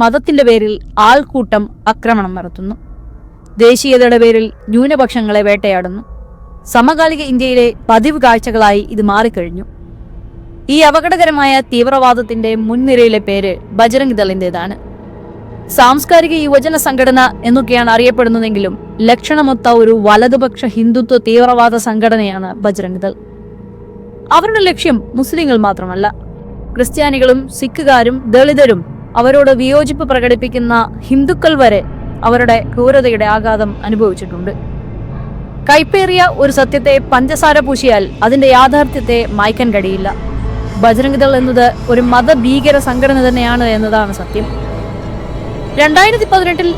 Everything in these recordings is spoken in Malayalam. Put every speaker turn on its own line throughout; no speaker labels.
മതത്തിന്റെ പേരിൽ ആൾക്കൂട്ടം ആക്രമണം നടത്തുന്നു. ദേശീയതയുടെ പേരിൽ ന്യൂനപക്ഷങ്ങളെ വേട്ടയാടുന്നു. സമകാലിക ഇന്ത്യയിലെ പതിവ് കാഴ്ചകളായി ഇത് മാറിക്കഴിഞ്ഞു. ഈ അപകടകരമായ തീവ്രവാദത്തിന്റെ മുൻനിരയിലെ പേര് ബജ്റംഗ് ദളിന്റേതാണ്. സാംസ്കാരിക യുവജന സംഘടന എന്നൊക്കെയാണ് അറിയപ്പെടുന്നതെങ്കിലും ലക്ഷണമൊത്ത ഒരു വലതുപക്ഷ ഹിന്ദുത്വ തീവ്രവാദ സംഘടനയാണ് ബജ്റംഗ് ദൾ. അവരുടെ ലക്ഷ്യം മുസ്ലിങ്ങൾ മാത്രമല്ല, ക്രിസ്ത്യാനികളും സിഖുകാരും ദളിതരും അവരോട് വിയോജിപ്പ് പ്രകടിപ്പിക്കുന്ന ഹിന്ദുക്കൾ വരെ അവരുടെ ക്രൂരതയുടെ ആഘാതം അനുഭവിച്ചിട്ടുണ്ട്. കൈപ്പേറിയ ഒരു സത്യത്തെ പഞ്ചസാര പൂശിയാൽ അതിന്റെ യാഥാർത്ഥ്യത്തെ മായ്ക്കാൻ കഴിയില്ല. ബജ്റംഗ് ദൾ എന്നത് ഒരു മതഭീകര സംഘടന തന്നെയാണ് എന്നതാണ് സത്യം. 2018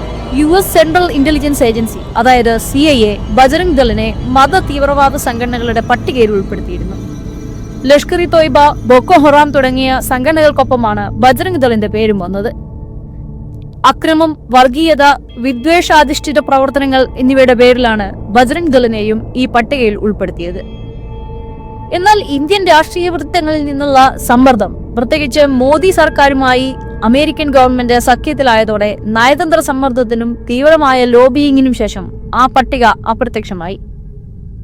US സെൻട്രൽ ഇന്റലിജൻസ് ഏജൻസി അതായത് CIA ബജ്റംഗ് ദളിനെ മത തീവ്രവാദ സംഘടനകളുടെ പട്ടികയിൽ ഉൾപ്പെടുത്തിയിരുന്നു. ലഷ്കർ ഇ തോയ്ബ, ബൊക്കോ ഹറാം തുടങ്ങിയ സംഘടനകൾക്കൊപ്പമാണ് ബജ്റംഗ് ദളിന്റെ പേരും വന്നത്. അക്രമം, വർഗീയത, വിദ്വേഷാധിഷ്ഠിത പ്രവർത്തനങ്ങൾ എന്നിവയുടെ പേരിലാണ് ബജ്റംഗ് ദളിനെയും ഈ പട്ടികയിൽ ഉൾപ്പെടുത്തിയത്. എന്നാൽ ഇന്ത്യൻ രാഷ്ട്രീയ വൃത്തങ്ങളിൽ നിന്നുള്ള സമ്മർദ്ദം, പ്രത്യേകിച്ച് മോദി സർക്കാരുമായി അമേരിക്കൻ ഗവൺമെന്റ് സഖ്യത്തിലായതോടെ നയതന്ത്ര സമ്മർദ്ദത്തിനും തീവ്രമായ ലോബിയിങ്ങിനും ശേഷം ആ പട്ടിക അപ്രത്യക്ഷമായി.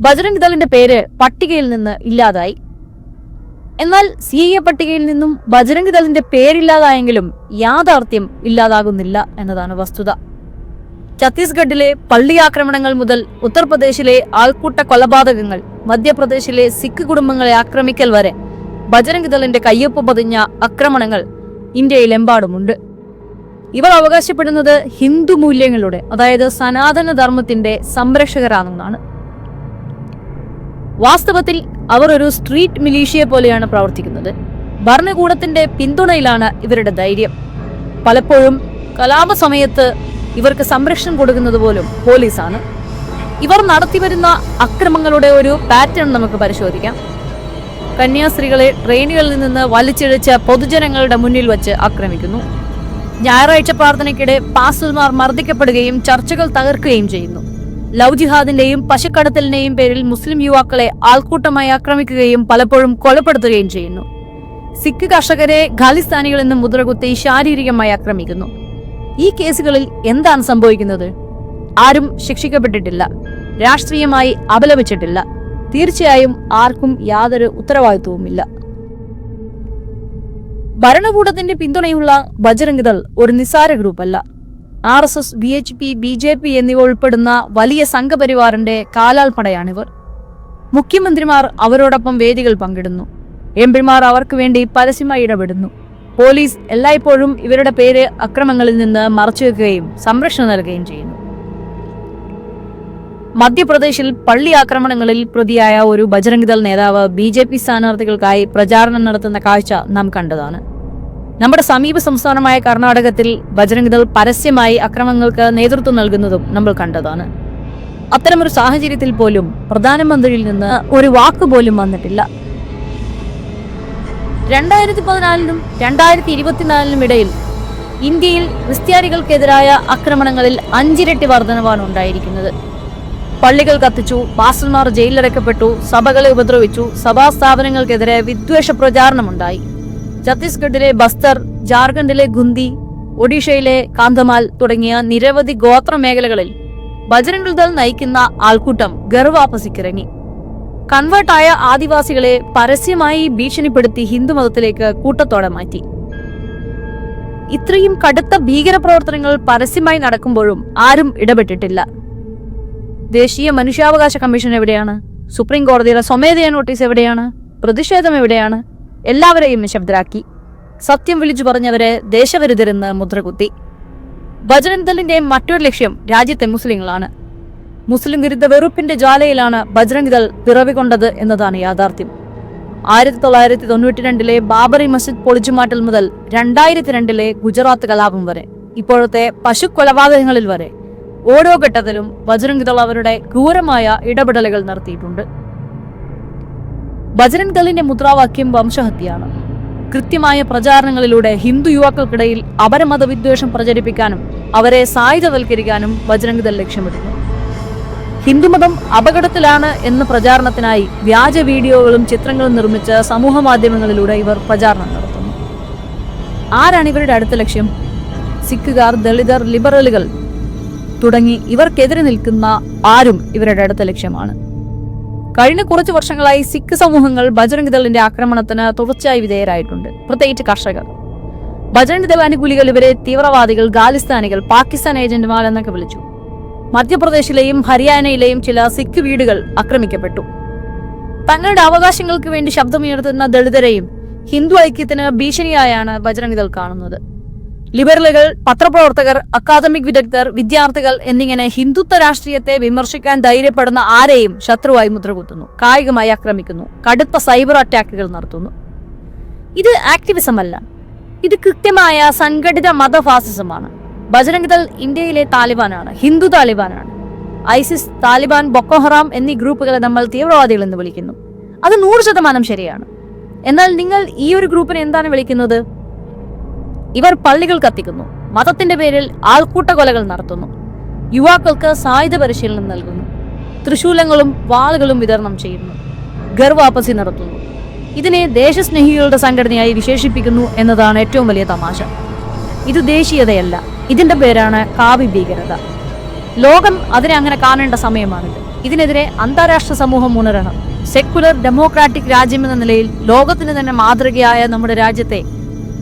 ബജ്റംഗ് ദളിന്റെ പേര് പട്ടികയിൽ നിന്ന് ഇല്ലാതായി. എന്നാൽ CIA പട്ടികയിൽ നിന്നും ബജ്റംഗ് ദളിന്റെ പേരില്ലാതായെങ്കിലും യാഥാർത്ഥ്യം ഇല്ലാതാകുന്നില്ല എന്നതാണ് വസ്തുത. ഛത്തീസ്ഗഡിലെ പള്ളി ആക്രമണങ്ങൾ മുതൽ ഉത്തർപ്രദേശിലെ ആൾക്കൂട്ട കൊലപാതകങ്ങൾ, മധ്യപ്രദേശിലെ സിഖ് കുടുംബങ്ങളെ ആക്രമിക്കൽ വരെ ബജ്റംഗ് ദളിന്റെ കയ്യൊപ്പ് പതിഞ്ഞ ആക്രമണങ്ങൾ ഇന്ത്യയിലെമ്പാടുമുണ്ട്. ഇവർ അവകാശപ്പെടുന്നത് ഹിന്ദു മൂല്യങ്ങളുടെ, അതായത് സനാതന ധർമ്മത്തിന്റെ സംരക്ഷകരാണെന്നാണ്. വാസ്തവത്തിൽ അവർ ഒരു സ്ട്രീറ്റ് മിലീഷ്യയെ പോലെയാണ് പ്രവർത്തിക്കുന്നത്. ഭരണകൂടത്തിന്റെ പിന്തുണയിലാണ് ഇവരുടെ ധൈര്യം. പലപ്പോഴും കലാപ സമയത്ത് ഇവർക്ക് സംരക്ഷണം കൊടുക്കുന്നത് പോലും പോലീസാണ്. ഇവർ നടത്തിവരുന്ന അക്രമങ്ങളുടെ ഒരു പാറ്റേൺ നമുക്ക് പരിശോധിക്കാം. കന്യാസ്ത്രീകളെ ട്രെയിനുകളിൽ നിന്ന് വലിച്ചിഴച്ച് പൊതുജനങ്ങളുടെ മുന്നിൽ വച്ച് ആക്രമിക്കുന്നു. ഞായറാഴ്ച പ്രാർത്ഥനയ്ക്കിടെ പാസ്റ്റർമാർ മർദ്ദിക്കപ്പെടുകയും ചർച്ചകൾ തകർക്കുകയും ചെയ്യുന്നു. ലവ് ജിഹാദിന്റെയും പശുക്കടത്തലിന്റെയും പേരിൽ മുസ്ലിം യുവാക്കളെ ആൾക്കൂട്ടമായി ആക്രമിക്കുകയും പലപ്പോഴും കൊലപ്പെടുത്തുകയും ചെയ്യുന്നു. സിഖ് കർഷകരെ ഖാലിസ്ഥാനികളിൽ നിന്ന് മുദ്രകുത്തി ശാരീരികമായി ആക്രമിക്കുന്നു. ഈ കേസുകളിൽ എന്താണ് സംഭവിക്കുന്നത്? ആരും ശിക്ഷിക്കപ്പെട്ടിട്ടില്ല, രാഷ്ട്രീയമായി അപലപിച്ചിട്ടില്ല. തീർച്ചയായും ആർക്കും യാതൊരു ഉത്തരവാദിത്വവുമില്ല. ഭരണകൂടത്തിന്റെ പിന്തുണയുള്ള ബജ്റംഗ് ദൾ ഒരു നിസ്സാര ഗ്രൂപ്പല്ല. RSS, VHP, BJP എന്നിവ ഉൾപ്പെടുന്ന വലിയ സംഘപരിവാറിന്റെ കാലാൾപ്പടയാണിവർ. മുഖ്യമന്ത്രിമാർ അവരോടൊപ്പം വേദികൾ പങ്കിടുന്നു. എംപിമാർ അവർക്ക് വേണ്ടി പരസ്യമായി ഇടപെടുന്നു. പോലീസ് എല്ലായ്പ്പോഴും ഇവരുടെ പേര് അക്രമങ്ങളിൽ നിന്ന് മറച്ചുവെക്കുകയും സംരക്ഷണം നൽകുകയും ചെയ്യുന്നു. മധ്യപ്രദേശിൽ പള്ളി ആക്രമണങ്ങളിൽ പ്രതിയായ ഒരു ബജ്റംഗ് ദൾ നേതാവ് BJP സ്ഥാനാർത്ഥികൾക്കായി പ്രചാരണം നടത്തുന്ന കാഴ്ച നാം കണ്ടതാണ്. നമ്മുടെ സമീപ സംസ്ഥാനമായ കർണാടകത്തിൽ ബജ്റംഗ് ദൾ പരസ്യമായി അക്രമങ്ങൾക്ക് നേതൃത്വം നൽകുന്നതും നമ്മൾ കണ്ടതാണ്. അത്തരമൊരു സാഹചര്യത്തിൽ പോലും പ്രധാനമന്ത്രിയിൽ നിന്ന് ഒരു വാക്ക് പോലും വന്നിട്ടില്ല. 2014 2024 ഇടയിൽ ഇന്ത്യയിൽ ക്രിസ്ത്യാനികൾക്കെതിരായ ആക്രമണങ്ങളിൽ 5 ഇരട്ടി വർധനവാണ് ഉണ്ടായിരിക്കുന്നത്. പള്ളികൾ കത്തിച്ചു, പാസ്റ്റർമാർ ജയിലിലടക്കപ്പെട്ടു, സഭകളെ ഉപദ്രവിച്ചു, സഭാ സ്ഥാപനങ്ങൾക്കെതിരെ വിദ്വേഷ പ്രചാരണമുണ്ടായി. ഛത്തീസ്ഗഡിലെ ബസ്തർ, ജാർഖണ്ഡിലെ ഗുന്തി, ഒഡീഷയിലെ കാന്ധമാൽ തുടങ്ങിയ നിരവധി ഗോത്ര മേഖലകളിൽ ബജ്റംഗ് ദൾ നയിക്കുന്ന ആൾക്കൂട്ടം ഗർവാപസിക്കിറങ്ങി. കൺവേർട്ടായ ആദിവാസികളെ പരസ്യമായി ഭീഷണിപ്പെടുത്തി ഹിന്ദുമതത്തിലേക്ക് കൂട്ടത്തോടെ മാറ്റി. ഇത്രയും കടുത്ത ഭീകരപ്രവർത്തനങ്ങൾ പരസ്യമായി നടക്കുമ്പോഴും ആരും ഇടപെട്ടിട്ടില്ല. ദേശീയ മനുഷ്യാവകാശ കമ്മീഷൻ എവിടെയാണ്? സുപ്രീം കോടതിയുടെ സ്വമേധയാ നോട്ടീസ് എവിടെയാണ്? പ്രതിഷേധം എവിടെയാണ്? എല്ലാവരെയും നിശബ്ദരാക്കി. സത്യം വിളിച്ചു പറഞ്ഞവരെ ദേശവിരുദ്ധരെന്ന് മുദ്രകുത്തി. ബജ്റംഗ് ദളിന്റെ മറ്റൊരു ലക്ഷ്യം രാജ്യത്തെ മുസ്ലിങ്ങളാണ്. മുസ്ലിം വിരുദ്ധ വെറുപ്പിന്റെ ജ്വാലയിലാണ് ബജ്റംഗ് ദൾ പിറവികൊണ്ടത് എന്നതാണ് യാഥാർത്ഥ്യം. 1992 ബാബറി മസ്ജിദ് പൊളിച്ചുമാറ്റൽ മുതൽ 2002 ഗുജറാത്ത് കലാപം വരെ, ഇപ്പോഴത്തെ പശു കൊലപാതകങ്ങളിൽ വരെ ഓരോ ഘട്ടത്തിലും ബജ്റംഗ് ദൾ അവരുടെ ക്രൂരമായ ഇടപെടലുകൾ നടത്തിയിട്ടുണ്ട്. ബജ്റംഗ് ദളിന്റെ മുദ്രാവാക്യം വംശഹത്യയാണ്. കൃത്യമായ പ്രചാരണങ്ങളിലൂടെ ഹിന്ദു യുവാക്കൾക്കിടയിൽ അപരമത വിദ്വേഷം പ്രചരിപ്പിക്കാനും അവരെ സായുധവൽക്കരിക്കാനും ബജ്റംഗ് ദൾ ലക്ഷ്യമിടുന്നു. ഹിന്ദുമതം അപകടത്തിലാണ് എന്ന പ്രചാരണത്തിനായി വ്യാജ വീഡിയോകളും ചിത്രങ്ങളും നിർമ്മിച്ച് സമൂഹ മാധ്യമങ്ങളിലൂടെ ഇവർ പ്രചാരണം നടത്തുന്നു. ആരാണ് ഇവരുടെ അടുത്ത ലക്ഷ്യം? സിഖുകാർ, ദളിതർ, ലിബറലുകൾ തുടങ്ങി ഇവർക്കെതിരെ നിൽക്കുന്ന ആരും ഇവരുടെ അടുത്ത ലക്ഷ്യമാണ്. കഴിഞ്ഞ കുറച്ചു വർഷങ്ങളായി സിഖ് സമൂഹങ്ങൾ ബജ്രംഗ് ദളിന്റെ ആക്രമണത്തിന് തുടർച്ചയായി വിധേയരായിട്ടുണ്ട്, പ്രത്യേകിച്ച് കർഷകർ. ബജ്രംഗ് ദൾ അനുകൂലികൾ ഇവരെ തീവ്രവാദികൾ, ഖാലിസ്ഥാനികൾ, പാകിസ്ഥാൻ ഏജന്റുമാർ എന്നൊക്കെ വിളിച്ചു. മധ്യപ്രദേശിലെയും ഹരിയാനയിലെയും ചില സിഖ് വീടുകൾ ആക്രമിക്കപ്പെട്ടു. തങ്ങളുടെ അവകാശങ്ങൾക്ക് വേണ്ടി ശബ്ദമുയർത്തുന്ന ദളിതരെയും ഹിന്ദു ഐക്യത്തിന് ഭീഷണിയായാണ് ബജ്രംഗ് ദൾ കാണുന്നത്. ലിബറലുകൾ, പത്രപ്രവർത്തകർ, അക്കാദമിക് വിദഗ്ധർ, വിദ്യാർത്ഥികൾ എന്നിങ്ങനെ ഹിന്ദുത്വ രാഷ്ട്രീയത്തെ വിമർശിക്കാൻ ധൈര്യപ്പെടുന്ന ആരെയും ശത്രുവായി മുദ്രകുത്തുന്നു, കായികമായി ആക്രമിക്കുന്നു, കടുത്ത സൈബർ അറ്റാക്കുകൾ നടത്തുന്നു. ഇത് ആക്ടിവിസം അല്ല, ഇത് കൃത്യമായ സംഘടിത മതഫാസിസമാണ്. ബജ്രംഗ് ദൾ ഇന്ത്യയിലെ താലിബാനാണ്, ഹിന്ദു താലിബാനാണ്. ഐസിസ്, താലിബാൻ, ബൊക്കോ ഹറാം എന്നീ ഗ്രൂപ്പുകളെ നമ്മൾ തീവ്രവാദികൾ എന്ന് വിളിക്കുന്നു. അത് 100% ശരിയാണ്. എന്നാൽ നിങ്ങൾ ഈ ഒരു ഗ്രൂപ്പിനെ എന്താണ് വിളിക്കുന്നത്? ഇവർ പള്ളികൾ കത്തിക്കുന്നു, മതത്തിന്റെ പേരിൽ ആൾക്കൂട്ട കൊലകൾ നടത്തുന്നു, യുവാക്കൾക്ക് സായുധ പരിശീലനം നൽകുന്നു, തൃശൂലങ്ങളും വാളുകളും വിതരണം ചെയ്യുന്നു, ഗർവാപസി നടത്തുന്നു. ഇതിനെ ദേശസ്നേഹികളുടെ സംഘടനയായി വിശേഷിപ്പിക്കുന്നു എന്നതാണ് ഏറ്റവും വലിയ തമാശ. ഇത് ദേശീയതയല്ല, ഇതിന്റെ പേരാണ് കാവി ഭീകരത. ലോകം അതിനെ അങ്ങനെ കാണേണ്ട സമയമാണിത്. ഇതിനെതിരെ അന്താരാഷ്ട്ര സമൂഹം ഉണരണം. സെക്കുലർ ഡെമോക്രാറ്റിക് രാജ്യമെന്ന നിലയിൽ ലോകത്തിന് തന്നെ മാതൃകയായ നമ്മുടെ രാജ്യത്തെ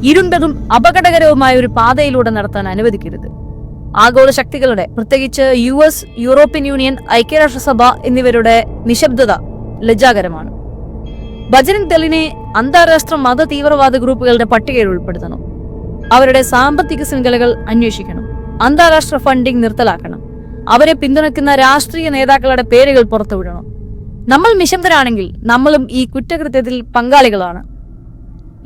ഇരുണ്ടതും അപകടകരവുമായ ഒരു പാതയിലൂടെ നടത്താൻ അനുവദിക്കരുത്. ആഗോള ശക്തികളുടെ, പ്രത്യേകിച്ച് US, യൂറോപ്യൻ യൂണിയൻ, ഐക്യരാഷ്ട്രസഭ എന്നിവരുടെ നിശബ്ദത ലജ്ജാകരമാണ്. ബജ്രംഗ് ദളിനെ അന്താരാഷ്ട്ര മത തീവ്രവാദ ഗ്രൂപ്പുകളുടെ പട്ടികയിൽ ഉൾപ്പെടുത്തണം. അവരുടെ സാമ്പത്തിക ശൃംഖലകൾ അന്വേഷിക്കണം. അന്താരാഷ്ട്ര ഫണ്ടിംഗ് നിർത്തലാക്കണം. അവരെ പിന്തുണയ്ക്കുന്ന രാഷ്ട്രീയ നേതാക്കളുടെ പേരുകൾ പുറത്തുവിടണം. നമ്മൾ നിശബ്ദരാണെങ്കിൽ നമ്മളും ഈ കുറ്റകൃത്യത്തിൽ പങ്കാളികളാണ്.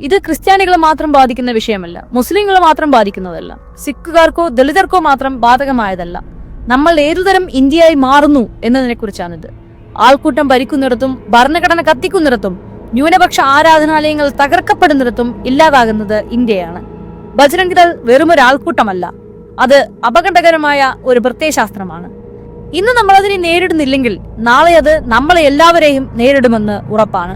ഇത് ക്രിസ്ത്യാനികളെ മാത്രം ബാധിക്കുന്ന വിഷയമല്ല, മുസ്ലിങ്ങളെ മാത്രം ബാധിക്കുന്നതല്ല, സിഖുകാർക്കോ ദളിതർക്കോ മാത്രം ബാധകമായതല്ല. നമ്മൾ ഏതുതരം ഇന്ത്യയായി മാറുന്നു എന്നതിനെക്കുറിച്ചാണിത്. ആൾക്കൂട്ടം ഭരിക്കുന്നിടത്തും ഭരണഘടന കത്തിക്കുന്നിടത്തും ന്യൂനപക്ഷ ആരാധനാലയങ്ങൾ തകർക്കപ്പെടുന്നിടത്തും ഇല്ലാതാകുന്നത് ഇന്ത്യയാണ്. ബജ്രംഗ് ദൾ വെറുമൊരു ആൾക്കൂട്ടമല്ല, അത് അപകടകരമായ ഒരു പ്രത്യയശാസ്ത്രമാണ്. ഇന്ന് നമ്മൾ അതിനെ നേരിടുന്നില്ലെങ്കിൽ നാളെ അത് നമ്മളെ എല്ലാവരെയും നേരിടുമെന്ന് ഉറപ്പാണ്.